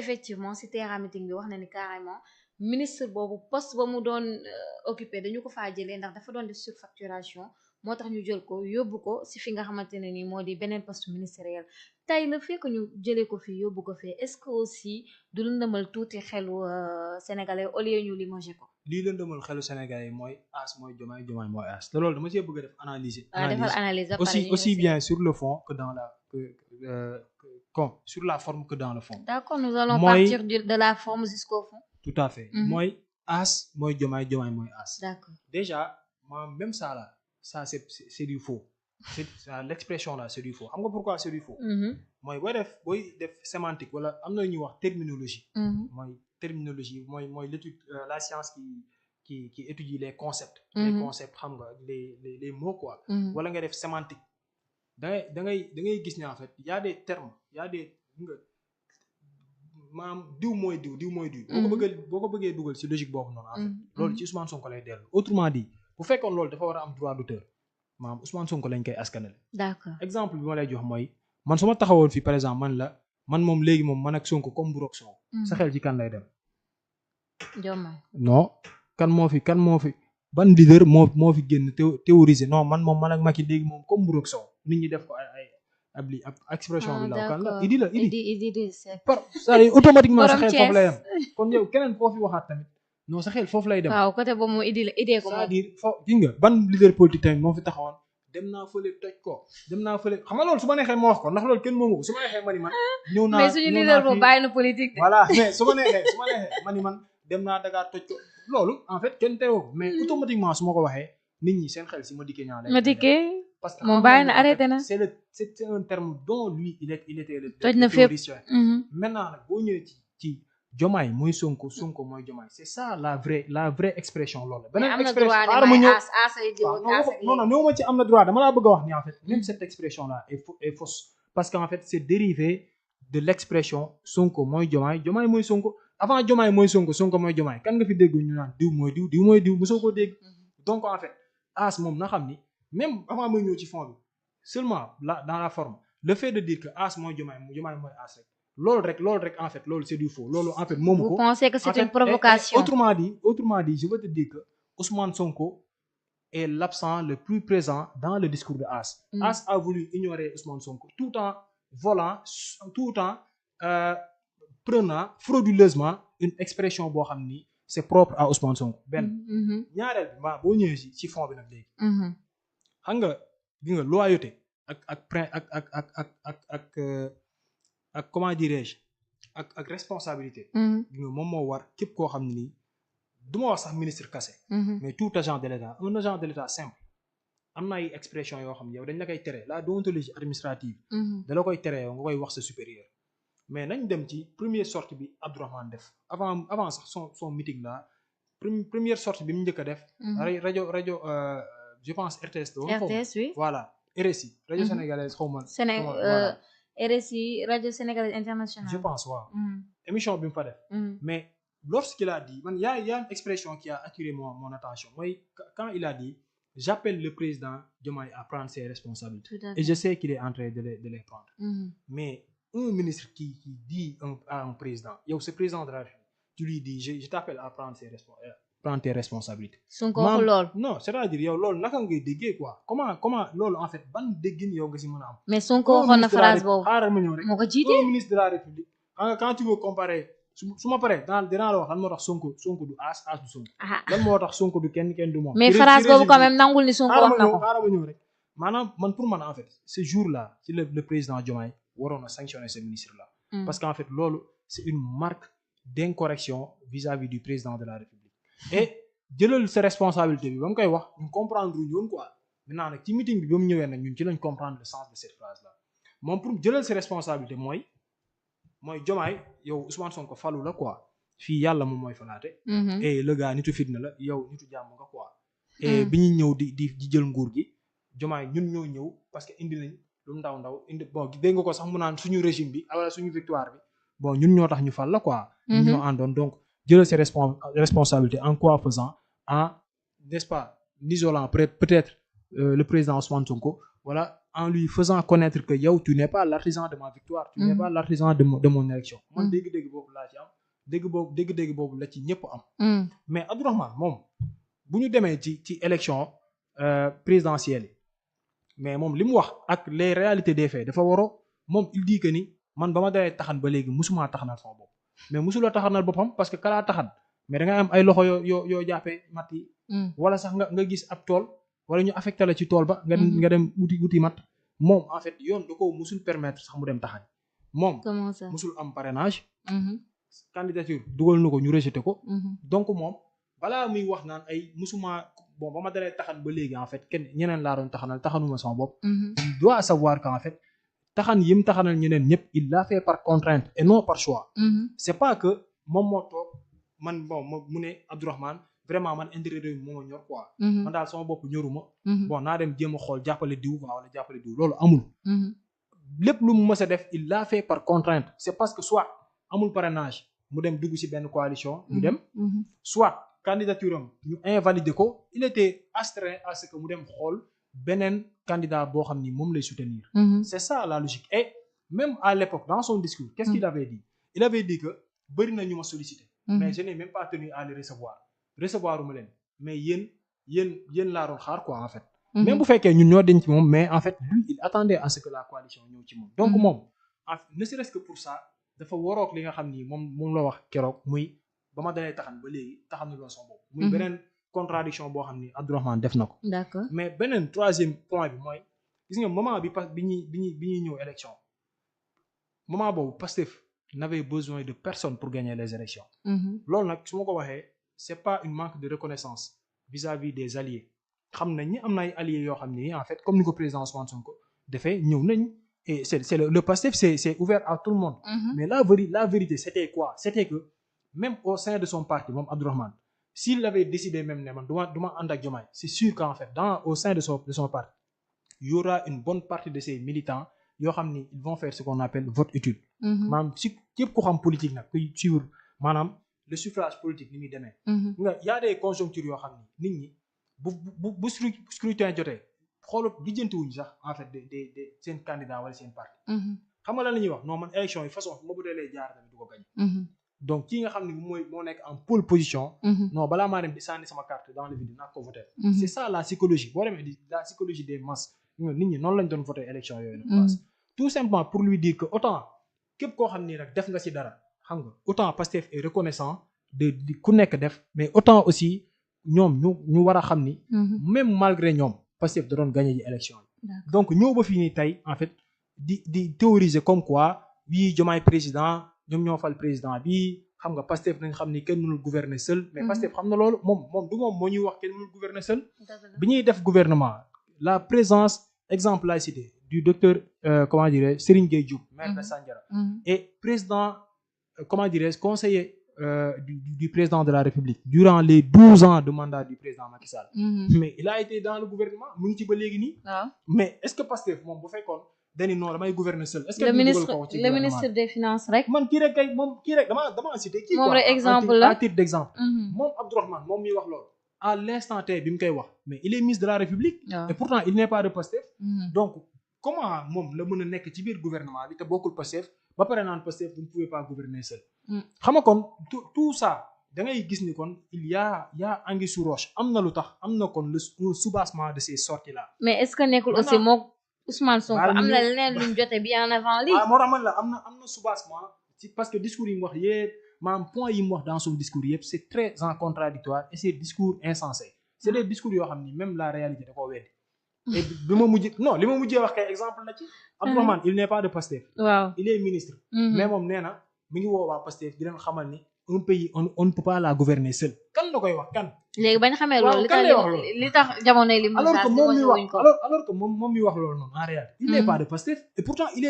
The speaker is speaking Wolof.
effectivement si terrain meeting bi wax na ni carrément ministre boobu poste ba mu doon occupé dañu ko faa jëlee ndax dafa doon def surfacturation moo tax ñu jël ko yóbbu ko si fi nga xamante ne nii moo di beneen poste ministériel tey le fait que ñu jëlee ko fii yóbbu ko fii est-ce que aussi du lëndëmal tuuti xelu sénégalais au lieu ñu limogé ko. lii lëndëmal xelu sénégalais yi mooy As mooy Diomaye Diomaye mooy As te loolu dama see bëgg a def analyse aussi bien sur le fond que dans la sur la forme que dans le fond. D'accord, nous allons partir de la forme jusqu'au fond. Tout à fait. mooy As mooy Diomaye Diomaye mooy As. D'accord. Déjà même ça là ça c'est du faux. L'expression là c'est du faux xam nga pourquoi c'est du faux. mooy booy def sémantique wala am na ñuy wax terminologie. mooy terminologie mooy l'étude la science qui étudie les concepts. Les concepts xam nga les mots quoi. wala nga def sémantique. da ngay gis ne en fait y a des termes y a des maanaam diw mooy diw. boo ko bëggee dugal ci logique boobu noonu en fait. loolu ci Ousmane Sonko lay dellu. Autrement dit bu fekkoon loolu dafa war a am droit d'auteur maanaam Ousmane Sonko lañ koy askanale. D'accord. exemple bi ma lay jox mooy man su ma taxawoon fii par exemple man moom léegi moom man ak Sonko comme bu roog soow. sa xel ci kan lay dem. Diomaye. non kan moo fi ban leader moo fi génn théoriser non man ak Macky léegi moom comme bu roog soow nit ñi def ko ab expression bi la kan la Idi par c'est-à-dire automatiquement sa xel foofu lay dem kon yow keneen koo fi waxaat tamit non sa xel foofu lay dem. waaw côté boobu moom Idi ko moom c'est-à-dire gis nga ban leader politique tamit moo fi taxawoon dem naa fële toj ko dem naa fële xam nga loolu su ma neexee ma wax ko ndax loolu kenn moomu ko su ma neexee ma ni man. ñëw naa mais suñu leader boobu bàyyi na politique de. voilà mais su ma neexee ma ni man dem naa Dakar toj ko loolu en fait kenn teewoo mais automatiquement su ma ko waxee nit ñi seen xel si Madické Niang lay. Madické parce que moom bàyyi na arrêté na. c'est un terme dont lui il était le toj na fépp maintenant nag boo ñëwee ci Diomaye mooy Sonko mooy Diomaye c'est ça la vraie expression loolu la. beneen expression non néew ma ci am na droit dama laa bëgg a wax ni en fait même cette expression là est fausse parce que en fait c'est dérivé de l'expression Sonko mooy Diomaye mooy Sonko avant Diomaye mooy Sonko mooy Diomaye kan nga fi dégg ñu naan diw mooy diw mosoo koo dégg. donc en fait As moom na xam ni même avant mooy ñëw ci fond bi seulement là dans la forme le fait de dire que As mooy Diomaye mooy As rek loolu rek en fait loolu c'est du faux loolu en fait moomu ko. Vous pensez que c'est une provocation? Autrement dit je veux te dire que Ousmane Sonko est l'absent le plus présent dans le discours de As. As a voulu ignorer Ousmane Sonko tout en volant tout en prenant frauduleusement une expression boo xam ni c'est propre à Ousmane Sonko benn. ñaareel bi boo ñëwee ci fond bi nag léegi. xam nga gis nga loyauté ak comment dirais-je ak responsabilité. moom moo war képp koo xam ne nii du ma wax sax ministre kase. mais tout agent de l'État un agent de l'État simple am na ay expression yoo xam ne yow dañ la koy tere la déontologie administrative. da la koy tere yow nga koy wax sa supérieur. mais nañ dem ci première sortie bi Abdourahmane def avant sax son meeting là première sortie bi mu njëkk a def. rajo je pense RTS. RTS oui voilà RSI. rajo sénégalaise xaw ma. RSI radio sénégalaise internationale. je pense waaw. émission bi mu fa def. mais lorsqu'il a dit man y a une expression qui a attiré mon attention mooy quand il a dit j'appelle le président Diomaye à prendre ses responsabilités. Et je sais qu'il est en train de les prendre. Mais un ministre qui dit à un président yow ce président de la République tu lui dis je t'appelle à prendre tes responsabilités. Sonko waxul lool. non c'est-à-dire yow loolu naka ngay déggee quoi comment loolu en fait ban déggin yow nga si mën a am. mais Sonko waxoon na phrase boobu. xaaral ma ñëw rek moo ko jiite un ministre de la République quand tu veux comparer su ma paree dinaa la wax lan moo tax Sonko du As du Sonko. lan moo tax Sonko du kenn du moom. mais phrase boobu quand même nangul ni Sonko wax na ko. xaaral ma ñëw rek maanaam man pour man en fait ce jour là ci le président Diomaye waroon a sanctionner ce ministre là. parce qu'en fait loolu c'est une marque d'incorrection vis-à-vis du président de la République. et jëlal sa responsabilité bi ba mu koy wax ñu comprendre ñu woon quoi maintenant nag ci meeting bi ba mu ñëwee nag ñun ci lañ comprendre le sens de cette phrase là moom pour jëlal sa responsabilité mooy Diomaye yow Ousmane Sonko falu la quoi fii yàlla moom mooy falaate. et le gars nitu fitna la yow nitu jàmm nga quoi. et bi ñuy ñëw di jël nguur gi Diomaye ñun ñoo ñëw parce que indi nañ lu ndaw indi bon dégg nga ko sax mu naan suñu régime bi wala suñu victoire bi bon ñun ñoo tax ñu fal la quoi. ñun ñoo àndoon donc jëlal ses responsabilités en quoi faisant en n'est-ce pas isolant peut-être le président Ousmane Sonko voilà en lui faisant connaître que yow tu n'es pas l'artisan de ma victoire, tu n'es pas l'artisan de mon élection. man dégg-dégg boobu laa ci am dégg-dégg boobu la ci ñëpp am. mais Abdourahmane moom bu ñu demee ci élection présidentielle yi mais moom li mu wax ak les réalités des faits dafa waroo moom il dit que ni man ba ma dalee taxan ba léegi musuma taxanal sama bopp mais musuloo taxanal boppam parce que kalaa taxan mais da ngay am ay loxo yoo jàppee matt yi. wala sax nga gis ab tool wala ñu affecté la ci tool ba. nga dem wuti matt moom en fait yoon da ko musul permettre sax mu dem taxani moom. comment ça musul am parrainage. candidature dugal na ko ñu rejeté ko. donc moom balaa muy wax naan ay musuma bon ba ma dalee taxan ba léegi en fait kenn ñeneen laa doon taxanuma sama bopp. il doit savoir qu'en fait taxan yim taxanal ñeneen ñëpp il l'a fait par contrainte et non par choix. c'est pas que moom moo toog man bon mu ne Abdourahmane vraiment man intérêt réew mi moo ma ñor quoi. man daal sama bopp ñoruma. bon naa dem jéem a xool jàppale diw wala jàppale diw loolu amul. lépp lu mu mës a def il l'a fait par contrainte c'est parce que soit amul parrainage mu dem dugg ci benn coalition ñu dem. soit candidature am ñu invalider ko il était astreint à ce que mu dem xool beneen candidat boo xam ni moom lay soutenir. c'est ça la logique et même à l'époque dans son discours qu'est-ce qu'il avait dit il avait dit que bëri na ñu ma solliciter. mais je n'ai même pas tenu à les recevoir uma leen mais yéen laa doon xaar quoi en fait. même bu fekkee ñun ñoo denc ci moom mais en fait lui il attendait à ce que la coalition ñëw ci moom. donc moom ne serait-ce que pour ça dafa waroog li nga xam ni moom la wax keroog muy ba ma dalee taxan ba léegi taxanuloo son bopp. muy beneen contradiction boo xam ni Abdourahmane def na ko. d'accord mais beneen troisième point bi mooy gis nga moment bi ñuy ñëw élection moment boobu Pastef n'avait besoin de personne pour gagner les élections. loolu nag su ma ko waxee c'est pas une manque de reconnaissance vis-à-vis des alliés xam nañ ni am na ay alliés yoo xam ni en fait comme ni ko président Ousmane Sonko defee ñëw nañ et c'est le Pastef c'est ouvert à tout le monde. mais la vérité c'était quoi c'était que même au sein de son parti moom Abdourahmane s'il avait décidé même ne man du ma ànd ak Diomaye c'est sûr qu'en fait au sein de son parti il y aura une bonne partie de ses militants yoo xam ni ils vont faire ce qu'on appelle vote utile. maanaam si képp ku xam politique nag kuy suivre maanaam le suffrage politique ni muy demee. nga y a des conjonctures yoo xam ni nit ñi bu scrutin jotee xoolal lijjantiwuñ sax en fait de seen candidat wala seen parti. xam nga lan la ñuy wax non man élection yi façon ma bu deelee jaar tamit du ko gañ. donc kii nga xam ne moo nekk en pole position. non balaa maa dem di sànni sama carte dans le vide naa ko voter. c'est ça la psychologie boo demee di la psychologie des masses nit ñi noonu lañ doon voter élection yooyu nag. tout simplement pour lui dire que autant képp koo xam ni rek def nga ci dara xam nga autant Pastef est reconnaissant de ku nekk def mais autant aussi ñoom ñu war a xam ni. même malgré ñoom Pastef da doon gagner ji élection yi. donc ñëw ba fii nii tey en fait di théoriser comme quoi wii Diomaye président ñoom ñoo fal président bi xam nga Pastef nañ xam ni kenn mënul gouverner seul. mais Pastef xam na loolu moom du moom moo ñuy wax kenn mënul gouverner seul. bi ñuy def gouvernement la présence exemple laay cité du docteur comment dirais Serigne Gueye Diop maire de Sandiara. et président comment dirais conseiller du président de la République durant les 12 ans de mandat du président Macky Sall. mais il a été dans le gouvernement mu ngi ci ba léegi nii. mais est-ce que Pastef moom bu fekkoon dañu non damay gouverner seul. est-ce que le ministre des finances rek. man kii rek dama cité. kii moom rek exemple la à titre d'exemple. moom Abdourahmane moom miy wax loolu. à l'instant T bi mu koy wax mais il est ministre de la République. et pourtant il n'est pas de Pastef. donc comment moom la mën a nekk ci biir gouvernement bi te bokkul Pastef ba pare naan Pastef vous ne pouvez pas gouverner seul. xam nga kon tout ça da ngay gis ni kon il y a anguille sous roche am na lu tax am na kon le soubassement de ces sorties là. mais est-ce que nekkul aussi moom Ousmane Sonko am na leneen luñ jote bien avant lii. moo tax man la am na soubassement ci parce que discours yi mu wax yëpp maanaam point yi mu wax dans son discours yëpp c'est très en contradictoire et c'est discours insensés c'est des discours yoo xam ni même la réalité da koo weddi. et li ma mujjee wax kay exemple la ci. Abdourahmane il n'est pas de Pastef. waaw il est ministre. mais moom nee na mi ngi woo waa Pastef di leen xamal ni un pays on ne peut pas la gouverner seul. kan la koy wax kan. léegi bañ xamee loolu li tax jamonoy lim. alors que moom mi wax loolu noonu en réalité il n'est pas de Pastef et pourtant il est